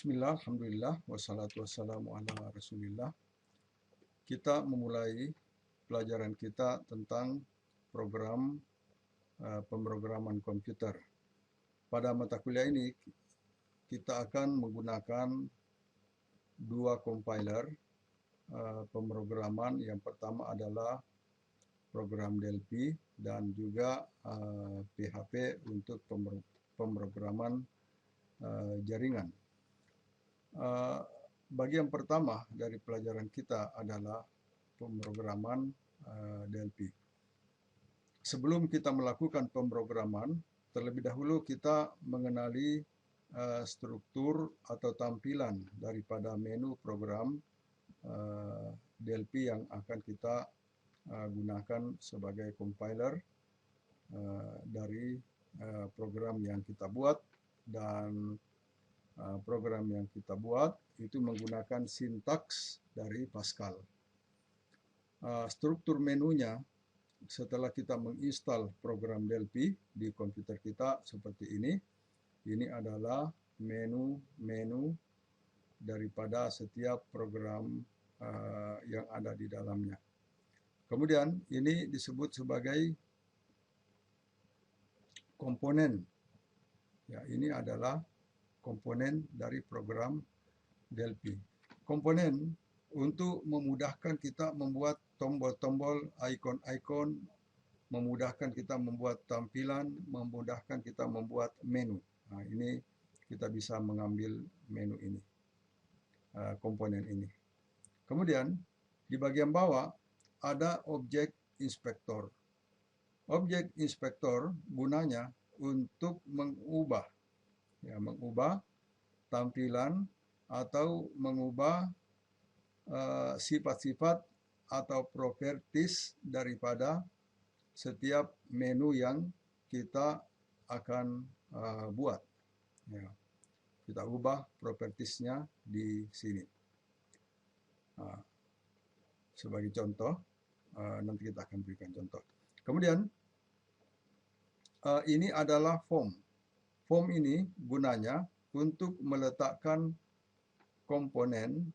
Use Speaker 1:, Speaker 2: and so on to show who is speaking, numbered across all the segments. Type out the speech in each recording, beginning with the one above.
Speaker 1: Bismillah, alhamdulillah, wassalatu wassalamu ala rasulillah. Kita memulai pelajaran kita tentang program pemrograman komputer. Pada mata kuliah ini kita akan menggunakan dua compiler pemrograman. Yang pertama adalah program Delphi dan juga PHP untuk pemrograman jaringan. Bagian pertama dari pelajaran kita adalah pemrograman Delphi. Sebelum kita melakukan pemrograman, terlebih dahulu kita mengenali struktur atau tampilan daripada menu program Delphi yang akan kita gunakan sebagai compiler dari program yang kita buat. Dan program yang kita buat itu menggunakan sintaks dari Pascal. Struktur menunya setelah kita menginstal program Delphi di komputer kita seperti ini. Ini adalah menu daripada setiap program yang ada di dalamnya. Kemudian ini disebut sebagai komponen. Ya, ini adalah komponen dari program Delphi. Komponen untuk memudahkan kita membuat tombol-tombol, ikon-ikon, memudahkan kita membuat tampilan, memudahkan kita membuat menu. Nah, ini kita bisa mengambil menu ini, komponen ini. Kemudian di bagian bawah ada objek inspektor. Objek inspektor gunanya untuk mengubah tampilan atau mengubah sifat-sifat atau properties daripada setiap menu yang kita akan buat. Ya, kita ubah propertiesnya di sini. Sebagai contoh, nanti kita akan berikan contoh. Kemudian ini adalah form. Form ini gunanya untuk meletakkan komponen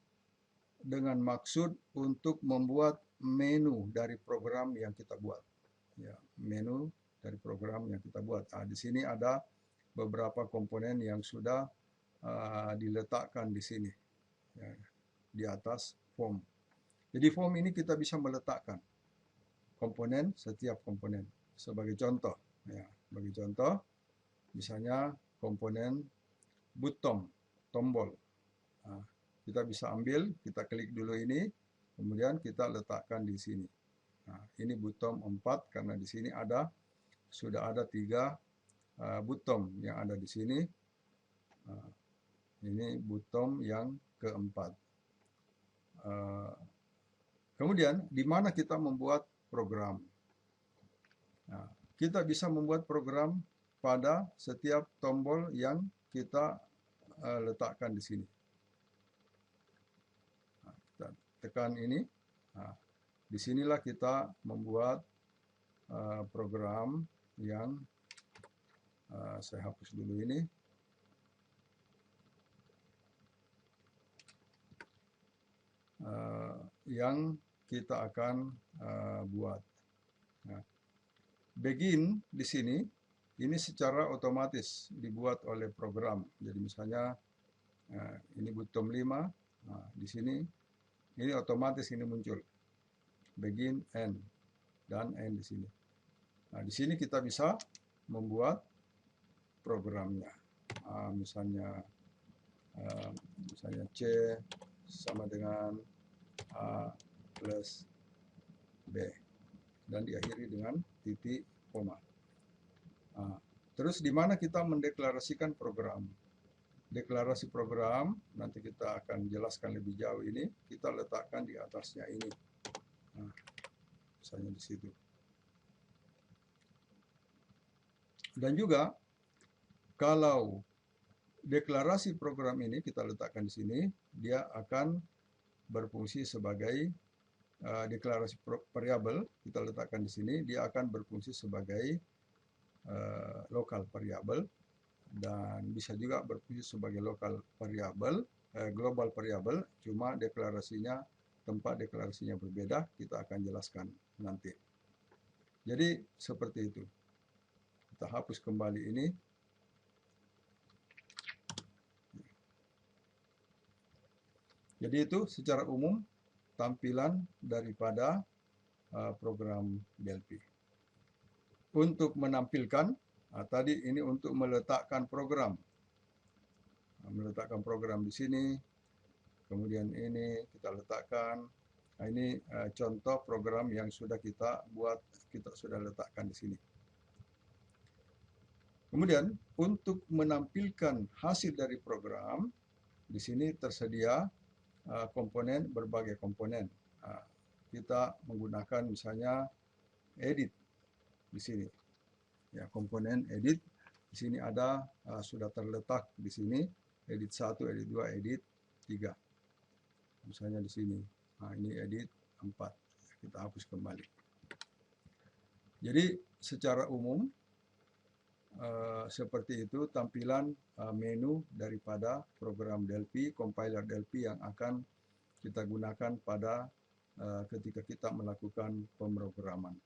Speaker 1: dengan maksud untuk membuat menu dari program yang kita buat. Ya, menu dari program yang kita buat. Di sini ada beberapa komponen yang sudah diletakkan di sini, ya, di atas form. Jadi form ini kita bisa meletakkan komponen, setiap komponen. Sebagai contoh, ya, bagi contoh, misalnya komponen button, tombol. Kita bisa ambil, kita klik dulu ini, kemudian kita letakkan di sini. Ini button 4 karena di sini sudah ada 3 button yang ada di sini. Ini button yang keempat. Kemudian di mana kita membuat program? Kita bisa membuat program pada setiap tombol yang kita letakkan di sini. Kita tekan ini. Disinilah kita membuat program yang saya hapus dulu ini. Yang kita akan buat. Begin di sini, ini secara otomatis dibuat oleh program. Jadi misalnya ini button 5, di sini ini otomatis ini muncul. Begin, end, dan end di sini. Di sini kita bisa membuat programnya. Misalnya C sama dengan A plus B. Dan diakhiri dengan titik koma. Terus di mana kita mendeklarasikan program? Deklarasi program nanti kita akan jelaskan lebih jauh ini. Kita letakkan di atasnya ini. Misalnya di situ. Dan juga kalau deklarasi program ini kita letakkan di sini, dia akan berfungsi sebagai deklarasi variabel. Kita letakkan di sini, dia akan berfungsi sebagai local variable. dan bisa juga berfungsi sebagai global variable, cuma tempat deklarasinya berbeda, kita akan jelaskan nanti. Jadi seperti itu. Kita hapus kembali ini. Jadi itu secara umum tampilan daripada program DLP. Untuk menampilkan, tadi ini untuk meletakkan program. Meletakkan program di sini, kemudian ini kita letakkan. Ini contoh program yang sudah kita buat, kita sudah letakkan di sini. Kemudian untuk menampilkan hasil dari program, di sini tersedia berbagai komponen. Kita menggunakan misalnya edit di sini. Ya, komponen edit di sini ada sudah terletak di sini edit 1, edit 2, edit 3. Misalnya di sini. Nah, ini edit 4. Kita hapus kembali. Jadi secara umum seperti itu tampilan menu daripada program Delphi, compiler Delphi yang akan kita gunakan pada ketika kita melakukan pemrograman.